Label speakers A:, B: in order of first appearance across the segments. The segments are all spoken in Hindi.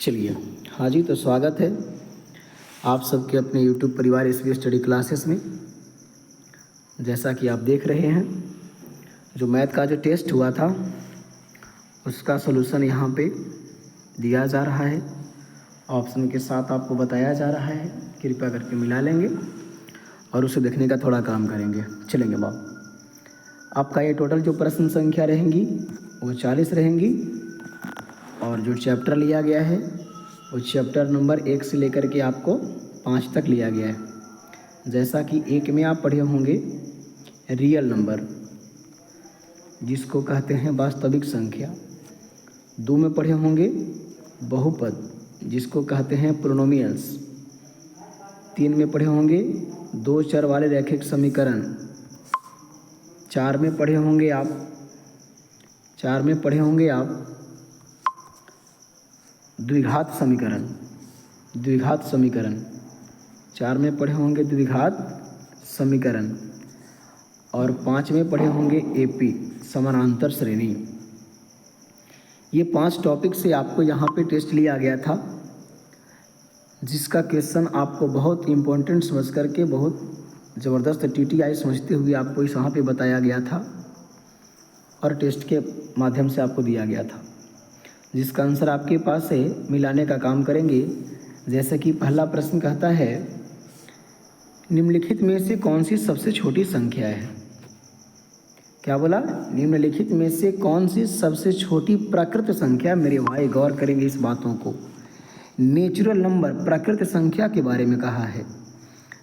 A: चलिए, हाँ जी, तो स्वागत है आप सबके अपने YouTube परिवार एस बी स्टडी क्लासेस में। जैसा कि आप देख रहे हैं, जो मैथ का जो टेस्ट हुआ था उसका सलूशन यहाँ पे दिया जा रहा है, ऑप्शन के साथ आपको बताया जा रहा है। कृपया करके मिला लेंगे और उसे देखने का थोड़ा काम करेंगे। चलेंगे बाप, आपका ये टोटल जो प्रश्न संख्या रहेंगी वो 40 रहेंगी और जो चैप्टर लिया गया है वो चैप्टर नंबर 1 से लेकर के आपको 5 तक लिया गया है। जैसा कि 1 में आप पढ़े होंगे रियल नंबर, जिसको कहते हैं वास्तविक संख्या। 2 में पढ़े होंगे बहुपद, जिसको कहते हैं पोलिनोमियल्स। 3 में पढ़े होंगे 2 चर वाले रैखिक समीकरण। 4 में पढ़े होंगे आप द्विघात समीकरण। 4 में पढ़े होंगे द्विघात समीकरण और 5 में पढ़े होंगे एपी समानांतर श्रेणी। ये 5 टॉपिक से आपको यहाँ पे टेस्ट लिया गया था, जिसका क्वेश्चन आपको बहुत इम्पोर्टेंट समझ करके, बहुत ज़बरदस्त TTI समझते हुए आपको इस यहाँ पे बताया गया था और टेस्ट के माध्यम से आपको दिया गया था, जिसका आंसर आपके पास है। मिलाने का काम करेंगे। जैसे कि पहला प्रश्न कहता है, निम्नलिखित में से कौन सी सबसे छोटी संख्या है? क्या बोला? निम्नलिखित में से कौन सी सबसे छोटी प्राकृत संख्या? मेरे भाई गौर करेंगे इस बातों को। नेचुरल नंबर प्राकृत संख्या के बारे में कहा है।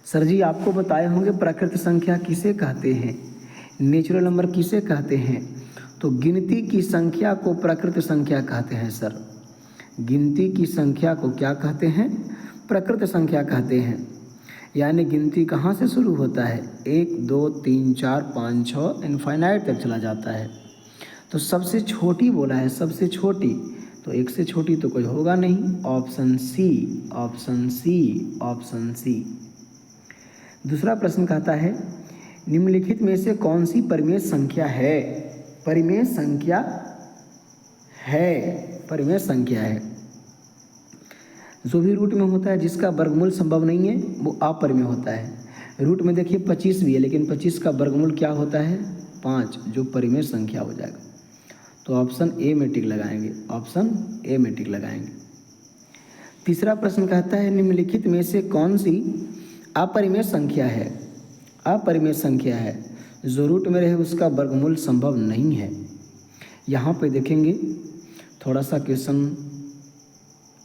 A: सर जी आपको बताए होंगे प्राकृत संख्या किसे कहते हैं, नेचुरल नंबर किसे कहते हैं? तो गिनती की संख्या को प्राकृत संख्या कहते हैं सर। गिनती की संख्या को क्या कहते हैं? प्राकृत संख्या कहते हैं। यानी गिनती कहाँ से शुरू होता है? 1 2 3 4 5 6 इनफाइनाइट तक चला जाता है। तो सबसे छोटी बोला है, सबसे छोटी, तो 1 से छोटी तो कोई होगा नहीं। Option C. दूसरा प्रश्न कहता है, निम्नलिखित में से कौन सी परिमेय संख्या है? परिमेय संख्या है। जो भी रूट में होता है जिसका वर्गमूल संभव नहीं है वो अपरिमेय होता है। रूट में देखिए 25 भी है, लेकिन 25 का वर्गमूल क्या होता है? 5, जो परिमेय संख्या हो जाएगा। तो ऑप्शन ए में टिक लगाएंगे। तीसरा प्रश्न कहता है, निम्नलिखित में से कौन सी अपरिमेय संख्या है? जो रूट में रहे उसका वर्गमूल संभव नहीं है। यहाँ पे देखेंगे थोड़ा सा क्वेश्चन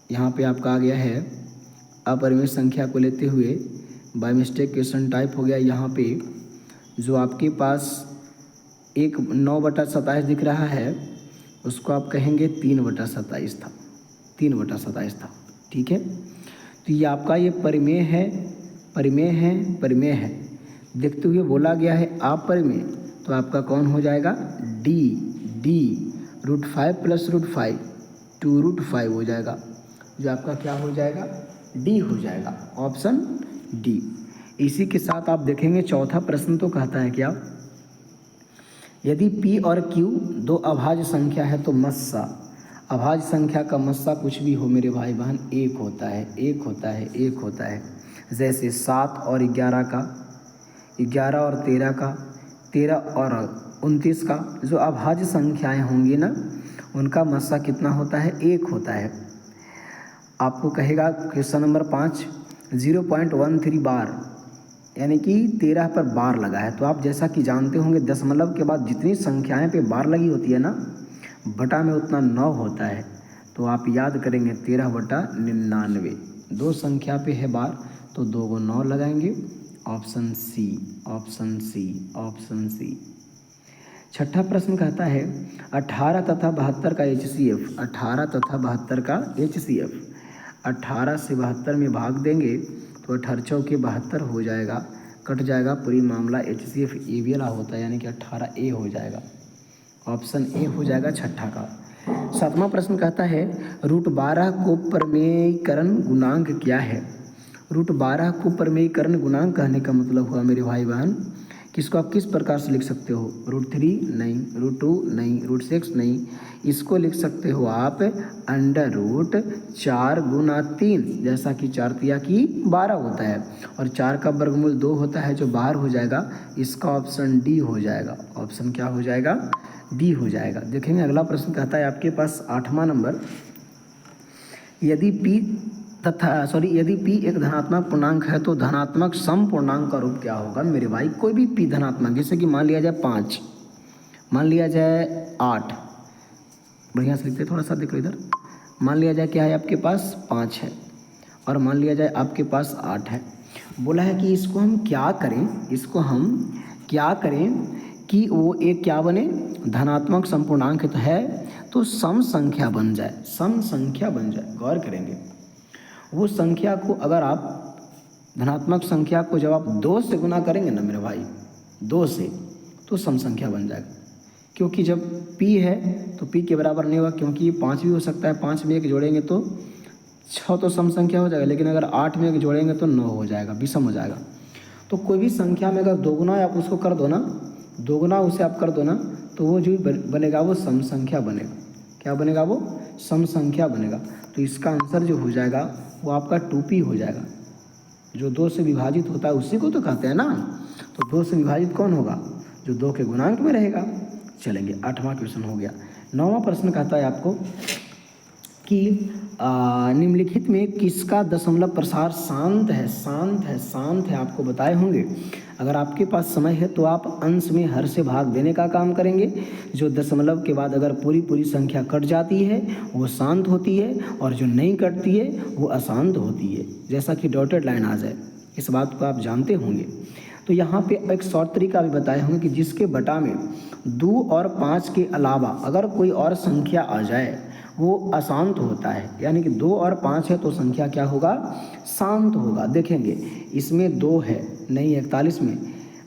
A: यहाँ पे आपका आ गया है। अपरिमेय संख्या को लेते हुए बाय मिस्टेक क्वेश्चन टाइप हो गया। यहाँ पे जो आपके पास एक 9/27 दिख रहा है, उसको आप कहेंगे 3/27 था। ठीक है, तो ये आपका ये परिमेय है। देखते हुए बोला गया है अपरिमेय, तो आपका कौन हो जाएगा? डी √5 + √5 2√5 हो जाएगा, जो आपका क्या हो जाएगा? डी हो जाएगा। Option D. इसी के साथ आप देखेंगे चौथा प्रश्न तो कहता है क्या, यदि P और Q 2 अभाज्य संख्या है तो मस्सा, अभाज्य संख्या का मस्सा कुछ भी हो मेरे भाई बहन, 1 होता है। जैसे 7 और 11 का, 11 और 13 का, 13 और 29 का, जो अभाज्य संख्याएं होंगी ना, उनका मस्सा कितना होता है? 1 होता है। आपको कहेगा क्वेश्चन नंबर 5 0.13 बार, यानी कि 13 पर बार लगा है। तो आप जैसा कि जानते होंगे दशमलव के बाद जितनी संख्याएं पे बार लगी होती है ना, बटा में उतना 9 होता है। तो आप याद करेंगे 13/99। 2 संख्या पे है बार तो 2 को 9 लगाएंगे। Option C. छठा प्रश्न कहता है, 18 तथा 72 का HCF, 18 से 72 में भाग देंगे तो 18 चौके 72 हो जाएगा, कट जाएगा पूरी मामला। HCF ए वाला होता है, यानी कि 18A हो जाएगा। ऑप्शन ए हो जाएगा छठा का। 7वां प्रश्न कहता है, √12 को परिमेयीकरण गुणांक क्या है? √12 को परिमेयीकरण गुणांक कहने का मतलब हुआ मेरे भाई बहन किसको आप किस प्रकार से लिख सकते हो, √3 नहीं, √2 नहीं, √6 नहीं, इसको लिख सकते हो आप √4 गुना 3, जैसा कि 4 तिया की 12 होता है और 4 का वर्गमूल 2 होता है जो बाहर हो जाएगा। इसका ऑप्शन डी हो जाएगा। ऑप्शन क्या हो जाएगा, डी हो जाएगा। देखेंगे अगला प्रश्न कहता है आपके पास 8वां नंबर, यदि p एक धनात्मक पूर्णांक है तो धनात्मक सम पूर्णांक का रूप क्या होगा। मेरे भाई कोई भी p धनात्मक, जैसे कि मान लिया जाए 5, मान लिया जाए 8, बढ़िया से लिखते थोड़ा सा, देखो इधर, मान लिया जाए क्या है आपके पास 5 है और मान लिया जाए आपके पास 8 है। बोला है कि इसको हम क्या करें कि वो एक क्या बने, धनात्मक समपूर्णांक तो है तो सम संख्या बन जाए, सम संख्या बन जाए। गौर करेंगे वो संख्या को, अगर आप धनात्मक संख्या को जब आप 2 से गुना करेंगे ना मेरे भाई, 2 से, तो सम संख्या बन जाएगा। क्योंकि जब p है तो p के बराबर नहीं होगा, क्योंकि 5 भी हो सकता है, 5 में 1 जोड़ेंगे तो 6 तो सम संख्या हो जाएगा, लेकिन अगर 8 में 1 जोड़ेंगे तो 9 हो जाएगा, विषम हो जाएगा। तो कोई भी संख्या में अगर दोगुना आप उसको कर दो ना, दोगुना उसे आप कर दो ना, तो वो जो बनेगा वो सम संख्या बनेगा। क्या बनेगा, वो सम संख्या बनेगा। तो इसका आंसर जो हो जाएगा वो आपका 2p हो जाएगा। जो 2 से विभाजित होता है उसी को तो कहते हैं ना, तो 2 से विभाजित कौन होगा, जो 2 के गुणांक में रहेगा। चलेंगे 8वां क्वेश्चन हो गया। 9वां प्रश्न कहता है आपको कि निम्नलिखित में किसका दशमलव प्रसार शांत है। आपको बताए होंगे। अगर आपके पास समय है तो आप अंश में हर से भाग देने का काम करेंगे। जो दशमलव के बाद अगर पूरी संख्या कट जाती है वो शांत होती है और जो नहीं कटती है वो अशांत होती है, जैसा कि डॉटेड लाइन आ जाए। इस बात को आप जानते होंगे। तो यहाँ पे एक शॉर्ट तरीका भी बताए होंगे कि जिसके बटा में 2 और 5 के अलावा अगर कोई और संख्या आ जाए वो अशांत होता है। यानी कि 2 और 5 है तो संख्या क्या होगा, शांत होगा। देखेंगे इसमें 2 है, नहीं 41 में,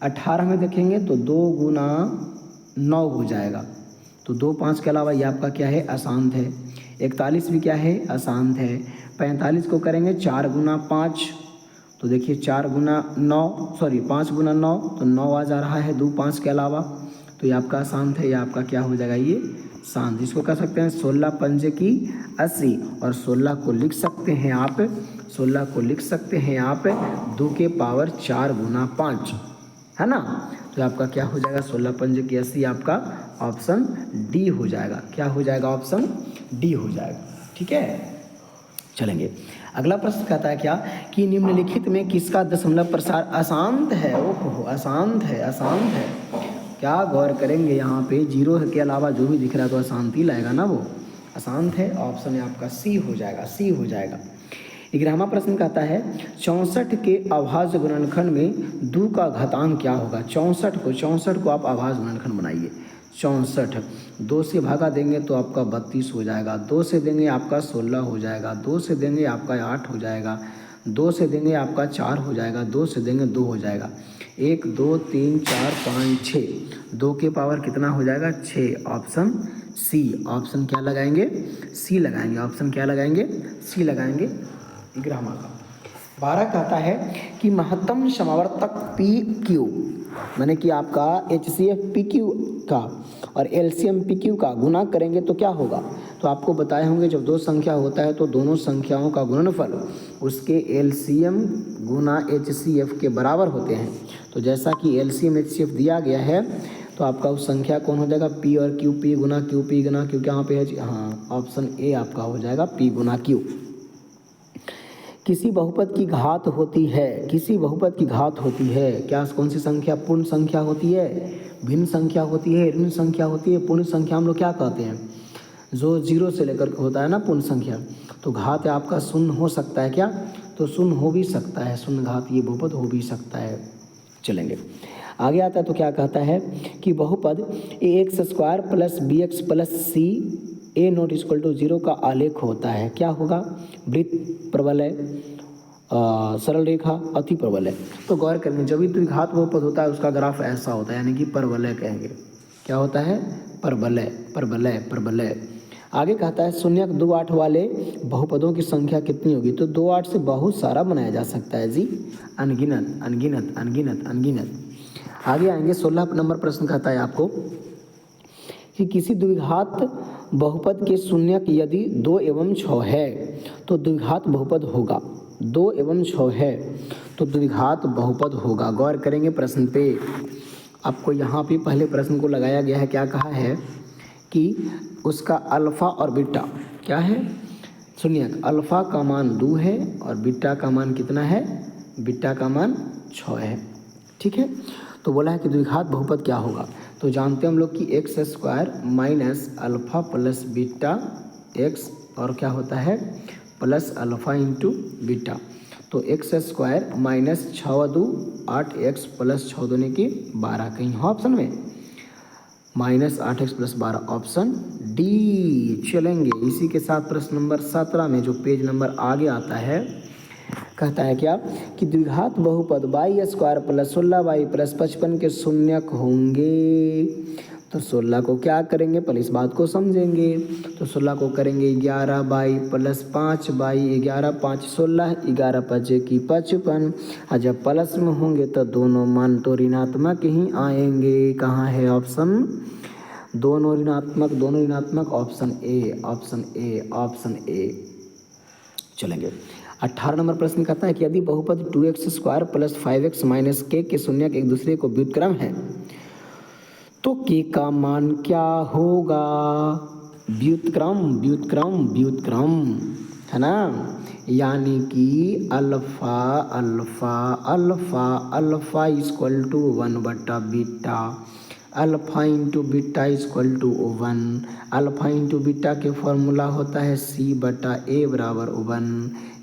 A: 18 में देखेंगे तो 2 गुना 9 हो जाएगा। तो 2 5 के अलावा ये आपका क्या है, अशांत है। 41 भी क्या है, अशांत है। 45 को करेंगे 4 गुना 5, तो देखिए 5 गुना 9 तो 9 आ जा रहा है 2 5 के अलावा, तो ये आपका अशांत है। ये आपका क्या हो जाएगा, ये शांत। इसको कह सकते हैं 16 पंजे की 80 और 16 को लिख सकते हैं आप 2 के पावर 4 गुना 5, है ना। तो आपका क्या हो जाएगा, 16 पंजे की 80, आपका ऑप्शन डी हो जाएगा। क्या हो जाएगा, ऑप्शन डी हो जाएगा। ठीक है, चलेंगे अगला प्रश्न कहता है क्या कि निम्नलिखित में किसका दशमलव प्रसार अशांत है। ओहो, अशांत है। क्या गौर करेंगे यहाँ पे, 0 के अलावा जो भी दिख रहा है तो अशांति लाएगा ना, वो अशांत है। ऑप्शन है आपका सी हो जाएगा। 11वां प्रश्न कहता है 64 के अभाज्य गुणनखंड में 2 का घातांक क्या होगा। 64 को आप अभाज्य गुणनखंड बनाइए। 64 2 से भागा देंगे तो आपका 32 हो जाएगा, 2 से देंगे आपका 16 हो जाएगा, 2 से देंगे आपका 8 हो जाएगा, 2 से देंगे आपका 4 हो जाएगा, 2 से देंगे 2 हो जाएगा। 1 2 3 4 5 6, 2 के पावर कितना हो जाएगा, 6। Option C. ऑप्शन क्या लगाएंगे, सी लगाएंगे। ऑप्शन क्या लगाएंगे, सी लगाएंगे। 11वां का 12 कहता है कि महत्तम समावर्तक पी क्यू, माने कि आपका HCF PQ का और LCM PQ का गुना करेंगे तो क्या होगा। तो आपको बताए होंगे जब 2 संख्या होता है तो दोनों संख्याओं का गुणनफल उसके LCM गुना HCF के बराबर होते हैं। तो जैसा कि LCM HCF दिया गया है तो आपका उस संख्या कौन हो जाएगा, P और Q, P गुना Q, P गुना Q। यहाँ पे है, हाँ, ऑप्शन ए आपका हो जाएगा, P गुना Q। किसी बहुपद की घात होती है, क्या कौन सी संख्या पूर्ण संख्या होती है, भिन्न संख्या होती है, ऋण संख्या होती है। पूर्ण संख्या हम लोग क्या कहते हैं, जो 0 से लेकर के होता है ना पूर्ण संख्या। तो घात आपका शून्य हो सकता है क्या, तो शून्य हो भी सकता है, शून्य घात ये बहुपद हो भी सकता है। चलेंगे आगे आता है तो क्या कहता है कि बहुपद ax² plus bx plus c a≠0 का आलेख होता है। क्या होगा, वृत्त, प्रबलय, सरल रेखा, अति प्रबलय। तो गौर करेंगे जब भी द्विघात बहुपद होता है उसका ग्राफ ऐसा होता है, यानी कि परवलय कहेंगे। क्या होता है, परवलय। आगे कहता है 0.28 वाले बहुपदों की संख्या कितनी होगी। तो 28 से बहुत सारा बनाया जा सकता है जी, अनगिनत। आगे आएंगे 16 नंबर प्रश्न कहता है आपको कि किसी द्विघात बहुपद के शून्यक यदि 2 एवं 6 है तो द्विघात बहुपद होगा। 2 एवं 6 है तो द्विघात बहुपद होगा। गौर करेंगे प्रश्न पे। आपको यहाँ पे पहले प्रश्न को लगाया गया है, क्या कहा है कि उसका अल्फ़ा और बीटा क्या है, शून्यक अल्फ़ा का मान 2 है और बीटा का मान कितना है, बीटा का मान 6 है। ठीक है, तो बोला है कि द्विघात बहुपद क्या होगा। तो जानते हैं हम लोग कि x square minus alpha plus beta x और क्या होता है प्लस अल्फ़ा इंटू बीटा। तो x square minus 6 2 8 x plus 6 दूनी की 12 कहीं हो ऑप्शन में minus 8x plus 12 option D. चलेंगे इसी के साथ प्रश्न नंबर 17 में जो पेज नंबर आगे आता है कहता है क्या कि द्विघात बहुपद Y square plus 16 Y plus 55 के शून्यक होंगे। तो 16 को क्या करेंगे, पहले इस बात को समझेंगे। तो 16 को करेंगे 11 बाई प्लस 5 बाई 11 5 16 11 5 की 55 और जब प्लस में होंगे तो दोनों मान तो ऋणात्मक ही आएंगे। कहाँ है ऑप्शन, दोनों ऋणात्मक option A option A option A. चलेंगे 18 नंबर प्रश्न कहता है कि यदि बहुपद 2x square plus 5x minus के शून्यक एक दूसरे को व्युत्क्रम है तो के का मान क्या होगा। व्युत्क्रम व्युत्क्रम व्युत्क्रम है ना, यानी कि alpha alpha alpha alpha equal to 1 बटा beta, alpha into beta equal to 1। Alpha into beta के फॉर्मूला होता है सी बटा ए बराबर 1।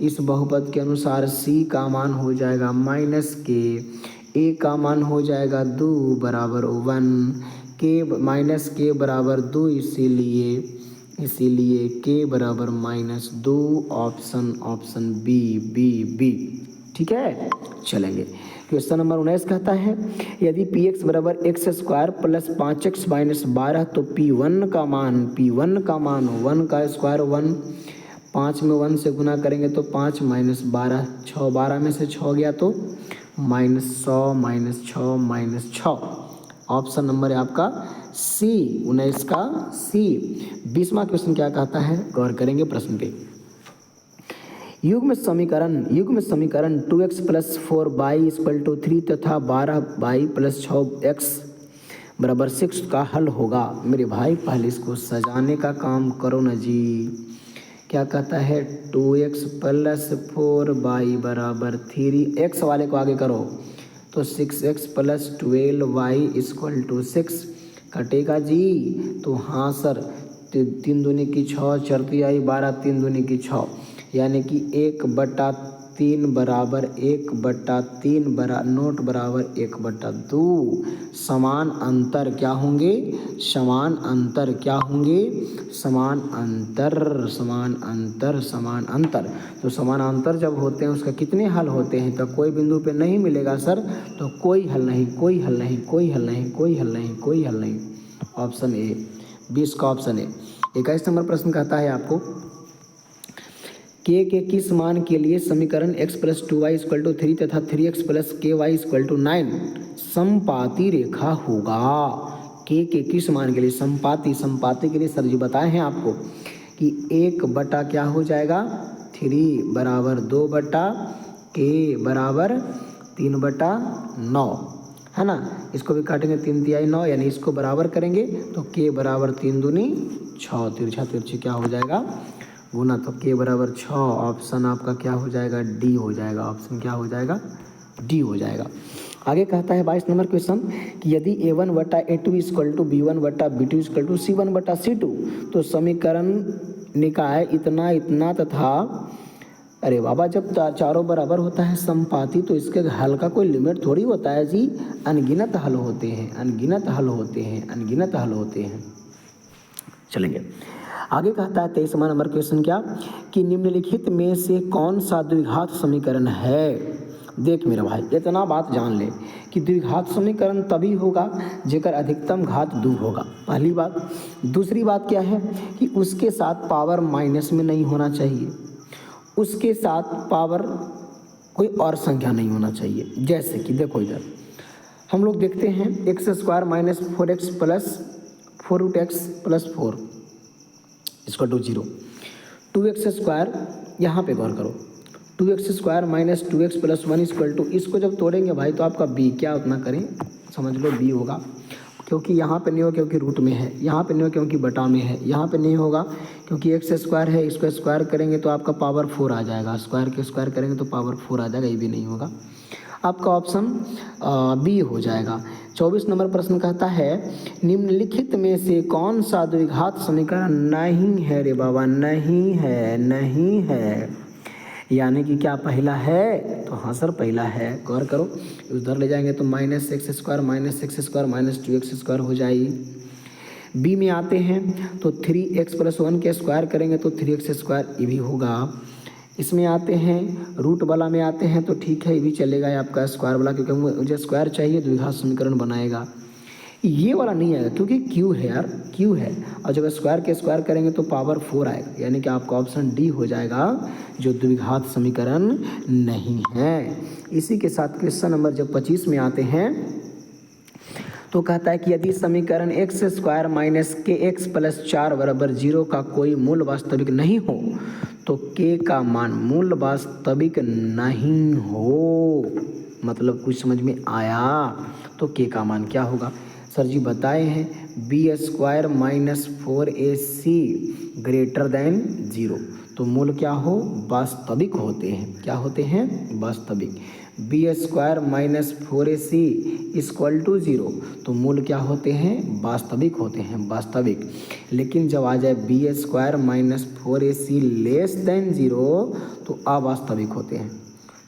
A: इस बहुपद के अनुसार सी का मान हो जाएगा माइनस के, ए का मान हो जाएगा 2 बराबर 1, के माइनस के बराबर 2 इसीलिए के बराबर minus 2 option option B B B. ठीक है, चलेंगे क्वेश्चन नंबर 19 कहता है यदि पी एक्स बराबर X square plus 5x minus 12 तो P1 का मान 1 का स्क्वायर 1, 5 में 1 से गुना करेंगे तो 5 माइनस 12 6, 12 में से 6 गया तो -100 -6 -6। ऑप्शन नंबर है आपका सी 19 का सी। 20वां क्वेश्चन क्या कहता है, गौर करेंगे प्रश्न पे। युग्म समीकरण 2x plus 4y equal to 3 तथा 12y प्लस 6x बराबर 6 का हल होगा। मेरे भाई पहले इसको सजाने का काम करो ना जी। क्या कहता है 2x प्लस 4y बराबर 3, x वाले को आगे करो तो 6x plus 12y equal to 6 कटेगा जी। तो हाँ सर 3 दूनी की 6 चरती आई 12 3 दूनी की 6 यानी कि 1/3 बराबर 1/3 नोट बराबर 1/2। समान अंतर क्या होंगे, समान अंतर क्या होंगे, समान अंतर। तो समान अंतर जब होते हैं उसका कितने हल होते हैं, तो कोई बिंदु पे नहीं मिलेगा सर, तो कोई हल नहीं। ऑप्शन ए 20 का ऑप्शन ए। 21 नंबर प्रश्न कहता है आपको के किस मान के लिए समीकरण x plus 2y equal to 3 तथा 3x plus ky equal to 9 समपाती रेखा होगा। के किस मान के लिए समपाती के लिए सर जी बताए हैं आपको कि 1 बटा क्या हो जाएगा 3 बराबर 2 बटा के बराबर 3/9 है ना। इसको भी काटेंगे 3 तिहाई 9 यानी इसको बराबर करेंगे तो के बराबर 3 दूनी 6, तिरछी क्या हो जाएगा गुना, तो के बराबर 6। ऑप्शन आपका क्या हो जाएगा डी हो जाएगा। ऑप्शन क्या हो जाएगा डी हो जाएगा। आगे कहता है 22 नंबर क्वेश्चन कि यदि a1 बटा a2 इक्वल टू b1 बटा b2 इक्वल टू c1 बटा c2 तो समीकरण निकाय इतना तथा अरे बाबा जब चारों बराबर होता है समपाती तो इसके हल का कोई लिमिट थोड़ी होता है जी। अनगिनत हल होते हैं। चलेंगे आगे कहता है 23वां नंबर क्वेश्चन क्या कि निम्नलिखित में से कौन सा द्विघात समीकरण है। देख मेरा भाई इतना बात जान ले कि द्विघात समीकरण तभी होगा जेकर अधिकतम घात 2 होगा, पहली बात। दूसरी बात क्या है कि उसके साथ पावर माइनस में नहीं होना चाहिए, उसके साथ पावर कोई और संख्या नहीं होना चाहिए। जैसे कि देखो इधर हम लोग देखते हैं x square minus 4x plus 4√x plus 4 इसका 0। 2x स्क्वायर, यहाँ पे गौर करो, 2x square minus 2x plus 1 equal to, इसको जब तोड़ेंगे भाई तो आपका b क्या उतना करें, समझ लो b होगा, क्योंकि यहाँ पे नहीं होगा क्योंकि रूट में है, यहाँ पे नहीं होगा क्योंकि बटा में है, यहाँ पे नहीं होगा क्योंकि एक्स स्क्वायर है, इसको स्क्वायर करेंगे तो आपका पावर 4 आ जाएगा, स्क्वायर के स्क्वायर करेंगे तो पावर 4 आ जाएगा, ये भी नहीं होगा, आपका ऑप्शन बी हो जाएगा। 24 नंबर प्रश्न कहता है निम्नलिखित में से कौन सा द्विघात समीकरण नहीं है रे बाबा, नहीं है, नहीं है, यानी कि क्या पहला है, तो हाँ सर पहला है, गौर करो, उधर ले जाएंगे तो minus x square minus 2x square हो जाएगी। बी में आते हैं तो 3x प्लस 1 के स्क्वायर करेंगे तो 3x स्क्वायर ये भी होगा। इसमें आते हैं रूट वाला में आते हैं तो ठीक है, ये भी चलेगा, ये आपका स्क्वायर वाला, क्योंकि मुझे स्क्वायर चाहिए, द्विघात समीकरण बनाएगा। ये वाला नहीं आएगा क्योंकि क्यू है यार, क्यू है, और जब स्क्वायर के स्क्वायर करेंगे तो पावर 4 आएगा, यानी कि आपका ऑप्शन डी हो जाएगा जो द्विघात समीकरण नहीं है। इसी के साथ क्वेश्चन नंबर जब 25 में आते हैं तो कहता है कि यदि समीकरण एक्स स्क्वायर माइनस के एक्स प्लस 4 बराबर 0 का कोई मूल वास्तविक नहीं हो तो के का मान मूल वास्तविक नहीं हो, मतलब कुछ समझ में आया, तो के का मान क्या होगा, सर जी बताए हैं B square minus 4ac greater than 0, तो मूल क्या हो, वास्तविक होते हैं, क्या होते हैं, वास्तविक। B square minus 4ac equal to 0, तो मूल क्या होते हैं, वास्तविक होते हैं, वास्तविक। लेकिन जब आ जाए B square minus 4ac less than 0 तो अवास्तविक होते हैं,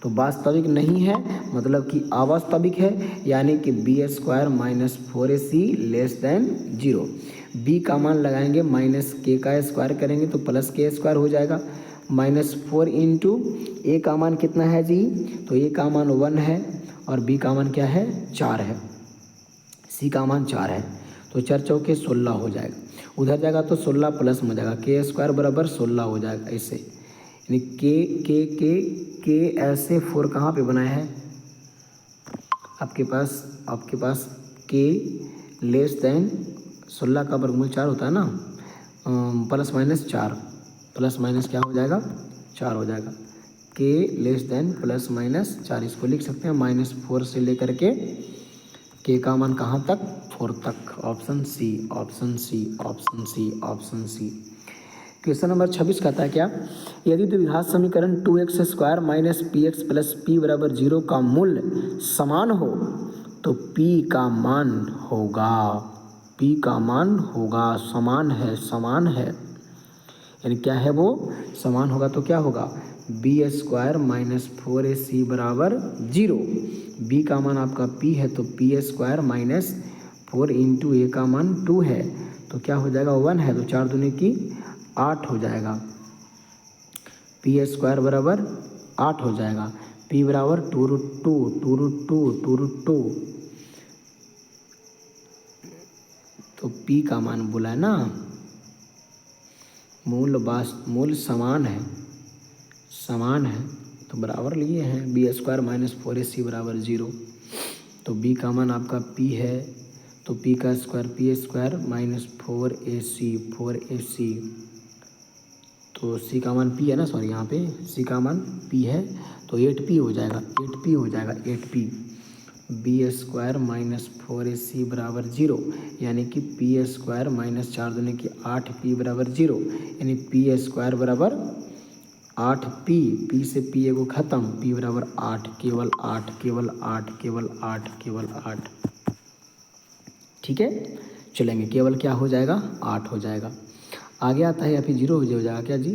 A: तो वास्तविक नहीं है मतलब कि अवास्तविक है, यानी कि B square minus 4ac less than 0। B का मान लगाएंगे माइनस के का स्क्वायर करेंगे तो प्लस के स्क्वायर हो जाएगा, माइनस 4 इंटू ए का मान कितना है जी, तो ए का मान 1 है और बी का मान क्या है, 4 है, सी का मान 4 है, तो 4 चौके 16 हो जाएगा, उधर जाएगा तो 16 प्लस में हो जाएगा, के स्क्वायर बराबर 16 हो जाएगा, ऐसे यानी के ऐसे 4 कहाँ पे बनाया है, आपके पास के लेस देन 16 का वर्गमूल 4 होता है ना, प्लस माइनस 4, प्लस माइनस क्या हो जाएगा, 4 हो जाएगा, के लेस देन प्लस माइनस 4, इसको लिख सकते हैं माइनस 4 से लेकर के का मान कहाँ तक, 4 तक, option C, option C, option C, option C. Question number 26 कहता है क्या, यदि द्विघात समीकरण 2x square minus px plus p बराबर 0 का मूल्य समान हो तो p का मान होगा, p का मान होगा, समान है, समान है, यानी क्या है वो, समान होगा, तो क्या होगा, बी स्क्वायर माइनस 4ac बराबर 0, b का मान आपका p है तो p स्क्वायर माइनस 4 इंटू ए का मान 2 है, तो क्या हो जाएगा, 1 है, तो 4 दूनी की 8 हो जाएगा, पी स्क्वायर बराबर 8 हो जाएगा, p बराबर 2√2, तो p का मान बोला है ना, मूल समान है, समान है, तो बराबर लिए हैं, बी स्क्वायर माइनस 4ac बराबर 0, तो b का मान आपका p है, तो p का square p square minus 4ac, तो c का मान p है ना, सॉरी यहाँ पे c का मान p है, तो 8p हो जाएगा, 8p हो जाएगा, 8p, B square minus 4ac बराबर 0, यानी कि p स्क्वायर माइनस 4 दूनी की 8p बराबर 0, यानी p स्क्वायर बराबर 8p, p से p एगो खत्म, p बराबर 8, केवल 8, केवल 8, केवल 8, केवल 8, ठीक है, चलेंगे, केवल क्या हो जाएगा, 8 हो जाएगा, आगे आता है या फिर 0 हो जाएगा क्या जी,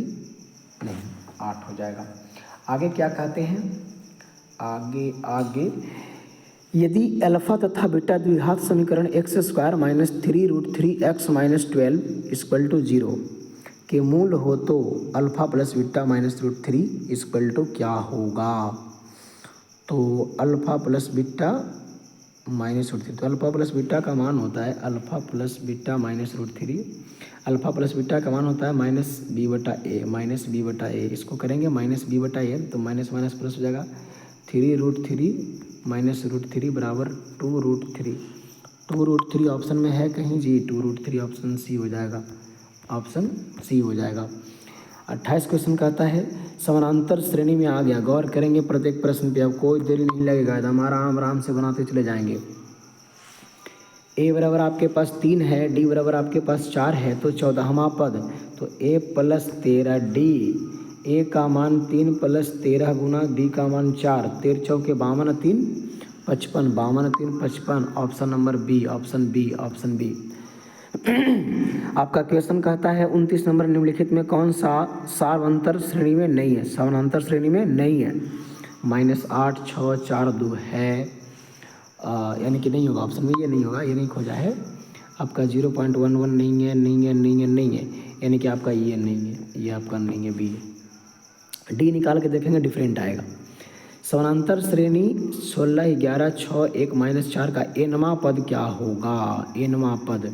A: नहीं, 8 हो जाएगा। आगे क्या कहते हैं, आगे यदि अल्फा तथा बीटा द्विघात समीकरण X square minus 3√3x minus 12 equal to 0 के मूल हो तो alpha plus beta minus √3 equal to क्या होगा, तो अल्फा प्लस बीटा माइनस √3, तो अल्फा प्लस बीटा का मान होता है alpha plus beta minus √3, alpha plus beta का मान होता है माइनस बी बटा ए, इसको करेंगे माइनस बी बटा ए, तो माइनस माइनस प्लस हो जाएगा 3√3 माइनस रूट थ्री बराबर 2√3। 2√3 ऑप्शन में है कहीं जी? 2√3 ऑप्शन सी हो जाएगा, ऑप्शन सी हो जाएगा। 28 क्वेश्चन कहता है समानांतर श्रेणी में आ गया। गौर करेंगे प्रत्येक प्रश्न पे, अब कोई देरी नहीं लगेगा, एकदम आराम से बनाते चले जाएंगे। ए बराबर आपके पास 3 है, डी बराबर आपके पास 4 है, तो 14वां पद, तो ए प्लस 13 डी। ए का मान 3 प्लस 13 गुना डी का मान 4, 13 चौके 52 3 55, 52 3 55, option number B, option B, option B. आपका क्वेश्चन कहता है 29 नंबर निम्नलिखित में कौन सा समानांतर श्रेणी में नहीं है? समानांतर श्रेणी में नहीं है। -8 6 4 2 है, यानी कि नहीं होगा ऑप्शन में, ये नहीं होगा, ये नहीं खोजा है आपका। 0.11 नहीं है, नहीं है, नहीं है, नहीं है, यानी कि आपका ये नहीं है, ये आपका नहीं है, बी है। डी निकाल के देखेंगे डिफरेंट आएगा। समानांतर श्रेणी 16 11 6 1 -4 का एनवां पद क्या होगा? एनवां पद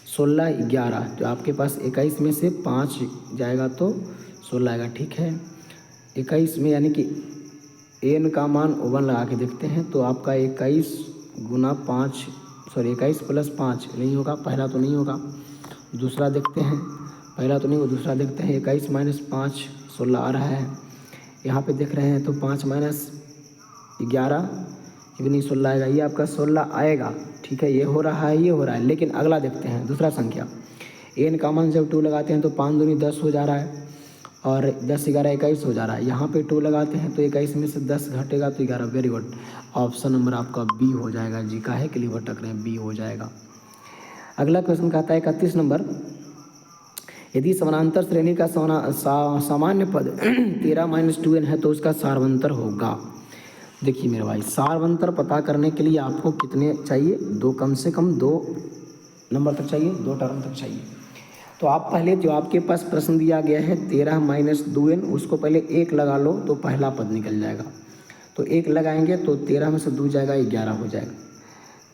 A: 16 11, तो आपके पास 21 में से 5 जाएगा तो 16 आएगा, ठीक है। 21 में यानी कि एन का मान 1 लगा के देखते हैं, तो आपका 21 गुना 5, सॉरी 21 प्लस 5 नहीं होगा, पहला तो नहीं होगा, दूसरा देखते हैं, पहला तो नहीं होगा, दूसरा देखते हैं। 21 माइनस 5 16 आ रहा है, यहाँ पे देख रहे हैं तो 5 माइनस 11 ये भी नहीं 16 आएगा, ये आपका 16 आएगा, ठीक है। ये हो रहा है, ये हो रहा है, लेकिन अगला देखते हैं दूसरा संख्या। एन का मान जब 2 लगाते हैं तो 5 दूनी 10 हो जा रहा है, और 10 11 21 हो जा रहा है। यहाँ पे 2 लगाते हैं तो 21 में से 10 घटेगा तो 11, वेरी गुड, ऑप्शन नंबर आपका बी हो जाएगा जी। काहे के लिए भटक रहे हैं, बी हो जाएगा। अगला क्वेश्चन कहता है 31 नंबर, यदि समानांतर श्रेणी का सामान्य पद 13 - 2n है तो उसका सार्वंतर होगा। देखिए मेरे भाई, सार्वंतर पता करने के लिए आपको कितने चाहिए? 2, कम से कम 2 नंबर तक चाहिए, 2 टर्म तक चाहिए। तो आप पहले जो आपके पास प्रश्न दिया गया है 13 - 2n, उसको पहले 1 लगा लो तो पहला पद निकल जाएगा। तो 1 लगाएंगे तो 13 में से 2 जाएगा, 11 हो जाएगा।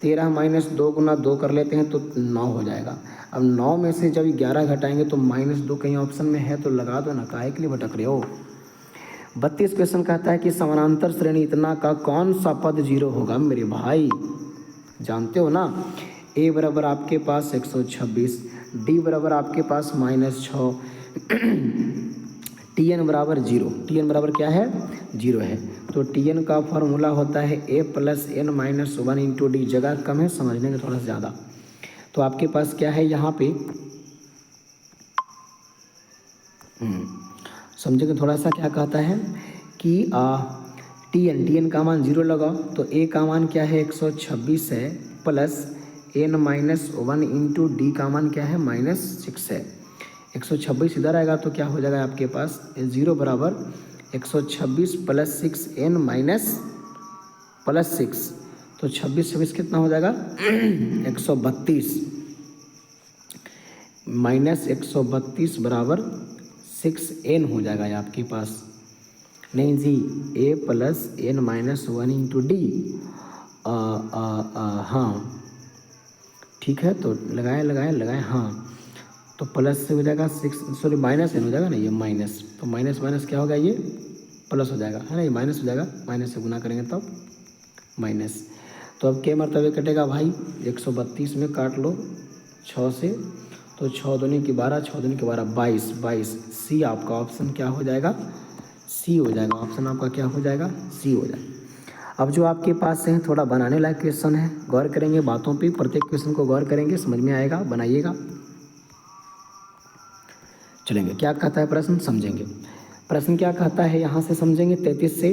A: 13 - 2 गुना 2 कर लेते हैं तो 9 हो जाएगा। अब 9 में से जब 11 घटाएंगे तो -2 कहीं ऑप्शन में है तो लगा दो ना, काहे के लिए भटक रहे हो। 32 क्वेश्चन कहता है कि समानांतर श्रेणी इतना का कौन सा पद 0 होगा? मेरे भाई जानते हो ना, ए बराबर आपके पास 126, डी बराबर आपके पास -6, टी एन बराबर 0। टी एन बराबर क्या है? 0 है। तो टी एन का फॉर्मूला होता है A plus N minus 1 into D. जगह कम है, समझने में थोड़ा सा ज़्यादा। तो आपके पास क्या है यहाँ पे, समझेंगे थोड़ा सा। क्या कहता है कि टी एन का मान 0 लगाओ, तो ए का मान क्या है? 126 है, plus N minus 1 into D का मान क्या है? -6 है। 126 इधर आएगा तो क्या हो जाएगा आपके पास? 0 बराबर 126 प्लस 6 एन माइनस प्लस 6, तो 26 कितना हो जाएगा? 132 माइनस 132 बराबर 6n हो जाएगा ये आपके पास। नहीं जी, a plus N minus 1 into D. हाँ ठीक है, तो लगाए हाँ, तो प्लस से हो जाएगा 6, सॉरी माइनस एन हो जाएगा ना, ये माइनस, तो माइनस क्या होगा? ये प्लस हो जाएगा, है ना, ये माइनस हो जाएगा, माइनस से गुना करेंगे तब माइनस। तो अब के मरतबे कटेगा भाई? 132 में काट लो 6 से, तो 6 दूनी की 12, 6 दूनी की 12, 22। सी आपका ऑप्शन क्या हो जाएगा? सी हो जाएगा। ऑप्शन आपका क्या हो जाएगा? सी हो जाएगा। अब जो आपके पास है थोड़ा बनाने लायक क्वेश्चन है, गौर करेंगे बातों पे, प्रत्येक क्वेश्चन को गौर करेंगे, समझ में आएगा, बनाइएगा। चलेंगे, क्या कहता है प्रश्न, समझेंगे। प्रश्न क्या कहता है यहाँ से समझेंगे। 33 से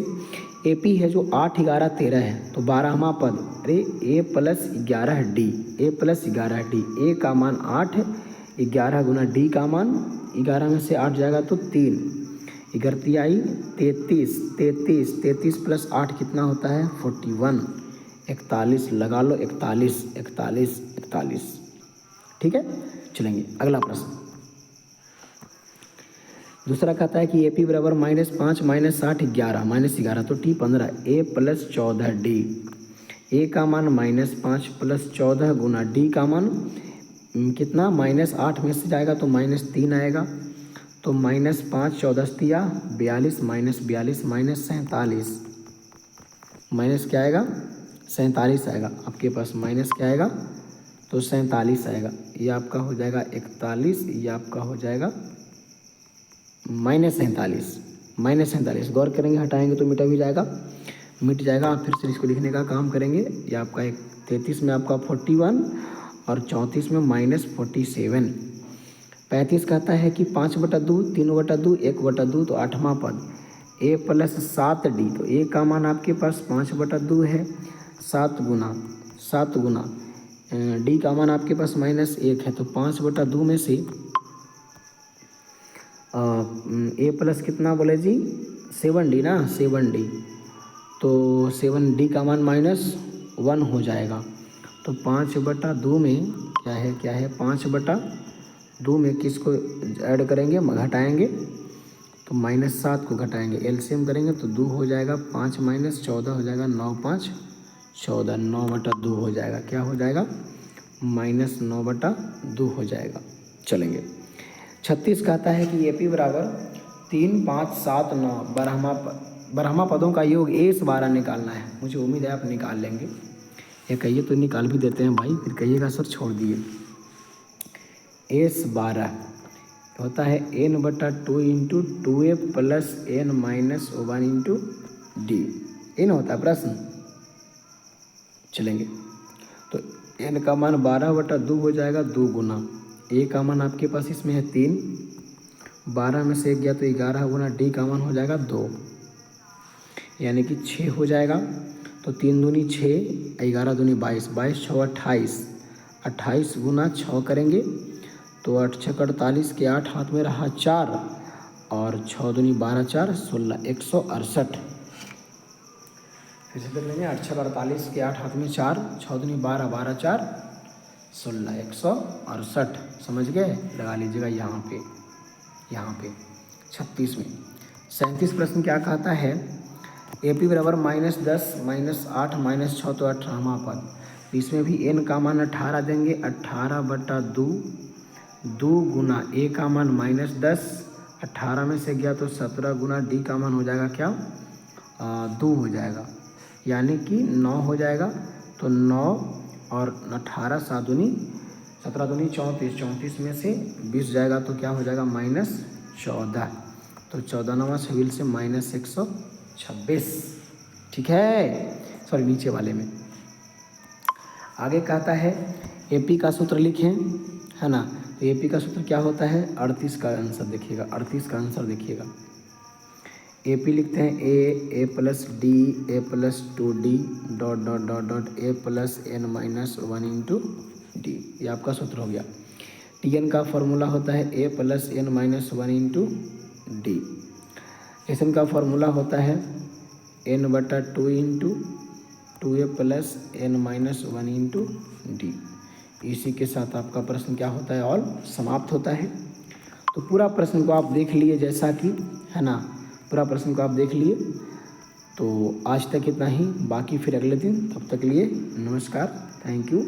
A: एपी है जो 8 11 13 है, तो 12वां पद, अरे ए प्लस 11 डी, ए प्लस 11 डी, ए का मान 8, 11 गुना डी का मान 11 में से 8 जाएगा तो 3, 11 आई 33, 33 प्लस 8 कितना होता है? 41, 41 लगा लो, 41, ठीक है। चलेंगे अगला प्रश्न। दूसरा कहता है कि ए पी बराबर -5 -8 11 तो टी 15, ए प्लस 14 डी, ए का मान -5 प्लस 14 गुना डी का मान कितना? -8 में से जाएगा तो -3 आएगा, तो -5 14 42 -42 -47, माइनस क्या आएगा, 47 आएगा आपके पास। माइनस क्या आएगा, तो 47 आएगा। ये आपका हो जाएगा 41, ये आपका हो जाएगा -47। -47 गौर करेंगे, हटाएंगे तो मिटा भी जाएगा, मिट जाएगा। आप फिर से इसको लिखने का काम करेंगे। ये आपका 33 में आपका 41 और 34 में -47। 35 कहता है कि 5/2, 3/2, 1/2, तो 8वां पद a + 7d। तो a का मान आपके पास 5/2 है, 7 गुना d का मान आपके पास -1 है। तो 5/2 में से a प्लस कितना बोले जी, 7d ना, 7d। तो 7d का मान -1 हो जाएगा। तो 5/2 में क्या है 5/2 में किसको ऐड करेंगे, घटाएंगे, तो -7 को घटाएंगे, एलसीएम करेंगे तो 2 हो जाएगा। 5 - 14 हो जाएगा, 9 × 5 = 14, 9/2 हो जाएगा। क्या हो जाएगा, -9/2 हो जाएगा। चलेंगे 36 कहता है कि AP बराबर 3, 5, 7, 9 बारहमा पदों का योग A से 12 निकालना है। मुझे उम्मीद है आप निकाल लेंगे। ये कहिए तो निकाल भी देते हैं भाई, फिर कहिएगा सर छोड़ दिए। A से 12 होता है n/2 × 2a + n - 1 × d। n होता है प्रश्न। चलेंगे तो n का मान 12/2 हो जाएगा, 2 गुना a का मान आपके पास इसमें है 3, 12 में से 1 गया तो 11 गुना d का मान हो जाएगा 2, यानी कि 6 हो जाएगा। तो 3 दूनी 6, 11 दूनी 22, 22 × 6 = 28, 28 गुना 6 करेंगे तो 8 × 6 = 48 के 8 हाथ में रहा 4 और 6 दूनी 12, 4 16, 168। फिर से कर लेंगे, 8 × 6 = 48 के 8 हाथ में 4, 6 दूनी 12, 12 4 16, 168। समझ गए, लगा लीजिएगा यहाँ पे 36 में। 37 प्रश्न क्या कहता है, AP बराबर -10, -8, -6 तो 18वां पद। इसमें भी n का मान 18 देंगे, 18/2, 2 गुना a का मान -10, 18 में से गया तो 17 गुना d का मान हो जाएगा क्या, 2 हो जाएगा, यानी कि 9 हो जाएगा। तो 9 और 18, 7 दूनी 17 दूनी 34, 34 में से 20 जाएगा तो क्या हो जाएगा, -14। तो 14वां सिविल से -126। ठीक है, सॉरी नीचे वाले में। आगे कहता है AP का सूत्र लिखें, है ना। तो AP का सूत्र क्या होता है, 38 का आंसर देखिएगा, 38 का आंसर देखिएगा। AP लिखते हैं a + d, a + 2d, ... a + n - 1 × d। ये आपका सूत्र हो गया। TN का फॉर्मूला होता है a + n - 1 × d। SN का फॉर्मूला होता है n/2 × 2a + n - 1 × d। इसी के साथ आपका प्रश्न क्या होता है, और समाप्त होता है। तो पूरा प्रश्न को आप देख लिए, जैसा कि है ना, पूरा प्रश्न को आप देख लिए। तो आज तक इतना ही, बाकी फिर अगले दिन। तब तक के लिए नमस्कार, थैंक यू।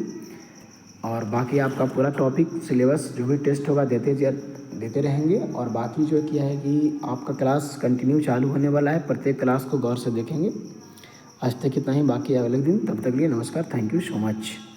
A: और बाकी आपका पूरा टॉपिक सिलेबस जो भी टेस्ट होगा देते रहेंगे। और बाकी जो किया है कि आपका क्लास कंटिन्यू चालू होने वाला है, प्रत्येक क्लास को गौर से देखेंगे। आज तक इतना ही, बाकी अगले दिन। तब तक के लिए नमस्कार, थैंक यू सो मच।